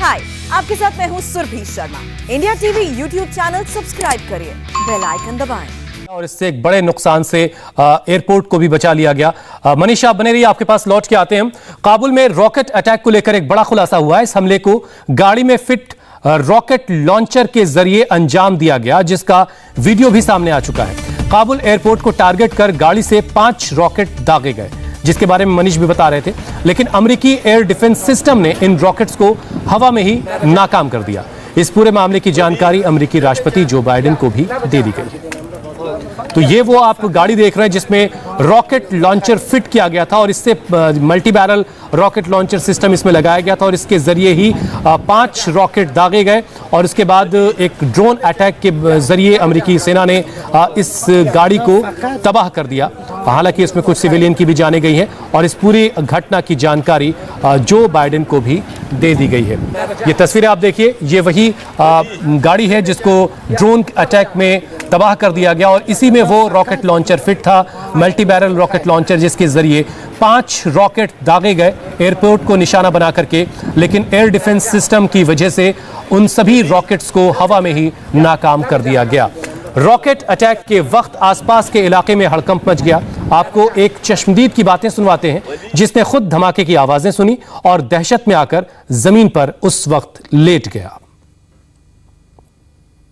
हाय, आपके साथ मैं हूँ Surabhi Sharma. India TV YouTube channel subscribe करिए, बेल आइकन दबाएं। और इससे एक बड़े नुकसान से एयरपोर्ट को भी बचा लिया गया। मनीषा, आप बने रहिए, आपके पास लौट के आते हैं हम। काबुल में रॉकेट अटैक को लेकर एक बड़ा खुलासा हुआ है। इस हमले को गाड़ी में फिट रॉकेट लॉन्चर के जरिए अंजाम दिया गया, जिसका वीडियो भी सामने आ चुका है। काबुल एयरपोर्ट को टारगेट कर गाड़ी से 5 रॉकेट दागे गए, जिसके बारे में मनीष भी बता रहे थे। लेकिन अमेरिकी एयर डिफेंस सिस्टम ने इन रॉकेट्स को हवा में ही नाकाम कर दिया। इस पूरे मामले की जानकारी अमेरिकी राष्ट्रपति जो बाइडेन को भी दे दी गई। तो ये वो आप गाड़ी देख रहे हैं जिसमें रॉकेट लॉन्चर फिट किया गया था और इससे multi barrel rocket launcher system इसमें लगाया गया था और इसके जरिए ही 5 रॉकेट दागे गए। और इसके बाद एक ड्रोन अटैक के जरिए अमेरिकी सेना ने इस गाड़ी को तबाह कर दिया। हालांकि इसमें कुछ सिविलियन की भी जानें गई हैं और इस पूरी घटना की जानकारी जो बाइडेन को भी दे दी गई है। ये तस्वीरें आप देखिए, ये वही गाड़ी है जिसको ड्रोन अटैक में तबाह कर दिया गया और इसी में वो रॉकेट लॉन्चर फिट था, मल्टी बैरल रॉकेट लॉन्चर, जिसके जरिए 5 रॉकेट दागे गए एयरपोर्ट को निशाना बना करके। लेकिन एयर डिफेंस सिस्टम की वजह से उन सभी रॉकेट्स को हवा में ही नाकाम कर दिया गया। रॉकेट अटैक के वक्त आसपास के इलाके में हड़कंप मच गया। आपको एक चश्मदीद की बातें सुनवाते हैं, जिसने खुद धमाके की आवाजें सुनी और दहशत में आकर जमीन पर उस वक्त लेट गया।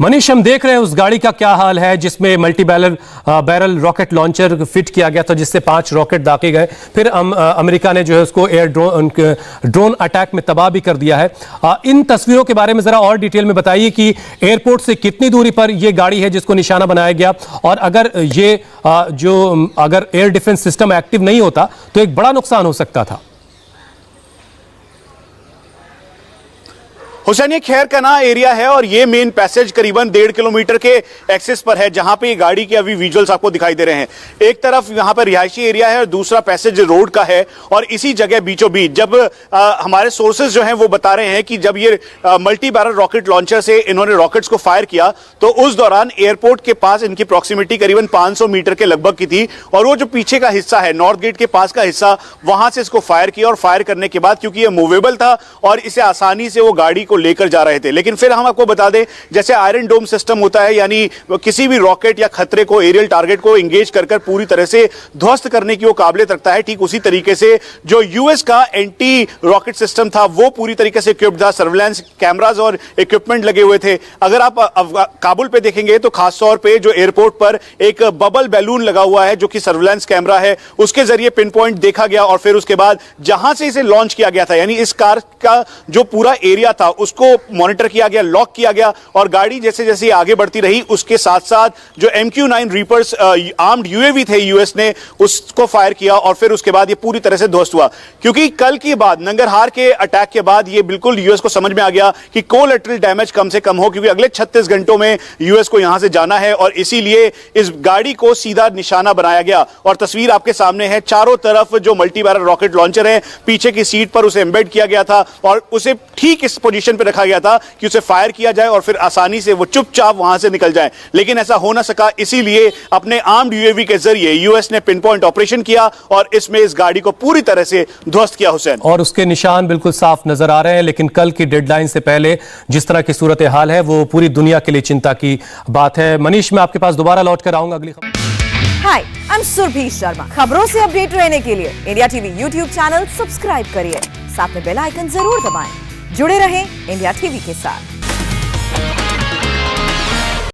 मनीष, हम देख रहे हैं उस गाड़ी का क्या हाल है जिसमें multi barrel rocket launcher fit किया गया था, जिससे 5 रॉकेट दागे गए। फिर अमेरिका ने जो है उसको ड्रोन अटैक में तबाह भी कर दिया है। इन तस्वीरों के बारे में जरा और डिटेल में बताइए कि एयरपोर्ट से कितनी दूरी पर यह गाड़ी है जिसको निशाना बनाया गया, और अगर ये अगर एयर डिफेंस सिस्टम एक्टिव नहीं होता तो एक बड़ा नुकसान हो सकता था। हुसैन, ये खैर का ना एरिया है और ये मेन पैसेज करीबन 1.5 किलोमीटर के एक्सेस पर है, जहां पे ये गाड़ी के अभी विजुअल्स आपको दिखाई दे रहे हैं। एक तरफ यहां पर रिहायशी एरिया है और दूसरा पैसेज रोड का है। और इसी जगह बीचों बीच जब हमारे सोर्सेज जो हैं वो बता रहे हैं कि जब ये मल्टी बैरल रॉकेट लॉन्चर से इन्होंने रॉकेट्स को फायर किया तो उस दौरान एयरपोर्ट के पास इनकी प्रॉक्सिमिटी करीबन 500 मीटर के लगभग की थी। और वो जो पीछे का हिस्सा है, नॉर्थ गेट के पास का हिस्सा, वहां से इसको फायर किया। और फायर करने के बाद क्योंकि ये मूवेबल था और इसे आसानी से वो गाड़ी को लेकर जा रहे थे। लेकिन फिर हम आपको बता दें, जैसे आयरन डोम सिस्टम होता है, यानी किसी भी रॉकेट या खतरे को, एरियल टारगेट को एंगेज कर पूरी तरह से ध्वस्त करने की वो काबिलियत रखता है। ठीक उसी तरीके से जो यूएस का एंटी रॉकेट सिस्टम था वो पूरी तरीके से इक्विप्ड था, सर्विलांस कैमरास और इक्विपमेंट लगे हुए थे। अगर आप काबुल पे देखेंगे तो खासतौर पे जो एयरपोर्ट पर एक बबल बैलून लगा हुआ है जो कि सर्विलांस कैमरा है, उसके जरिए पिन पॉइंट देखा गया और फिर उसके बाद जहां से इसे लॉन्च किया गया था, यानी इस कार का जो पूरा एरिया था उसको मॉनिटर किया गया, लॉक किया गया। और गाड़ी जैसे जैसे आगे बढ़ती रही उसके साथ साथ जो MQ-9 रीपर्स आर्म्ड यूएवी थे, यूएस ने उसको फायर किया और फिर उसके बाद ये पूरी तरह से ध्वस्त हुआ। क्योंकि कल की बाद नंगरहार के अटैक के बाद ये बिल्कुल यूएस को समझ में आ गया कि कोलैटरल डैमेज कम से कम हो, क्योंकि अगले 36 घंटों में यूएस को यहां से जाना है और इसीलिए इस गाड़ी को सीधा निशाना बनाया गया। और तस्वीर आपके सामने है, चारों तरफ जो मल्टी बैरल रॉकेट लॉन्चर है, पीछे की सीट पर उसे एम्बेड किया गया था और उसे ठीक इस पोजीशन पर रखा गया था कि उसे फायर किया जाए और फिर आसानी से वो चुपचाप वहां से निकल जाए। लेकिन ऐसा हो ना सका, इसीलिए अपने आर्म्ड यूएवी के जरिए यूएस ने पिन पॉइंट ऑपरेशन किया और इसमें इस गाड़ी को पूरी तरह से ध्वस्त किया। हुसैन, और उसके निशान बिल्कुल साफ नजर आ रहे हैं। लेकिन कल की डेडलाइन से पहले जिस तरह की सूरत हाल है वो पूरी दुनिया के लिए चिंता की बात है। मनीष, मैं आपके पास दोबारा लौट कर आऊंगा अगली खबर। हाय, आई एम सुरभि शर्मा। खबरों से अपडेट रहने के लिए India TV YouTube channel subscribe करिए, साथ में बेल आइकन जरूर दबाएं। जुड़े रहें इंडिया टीवी के साथ।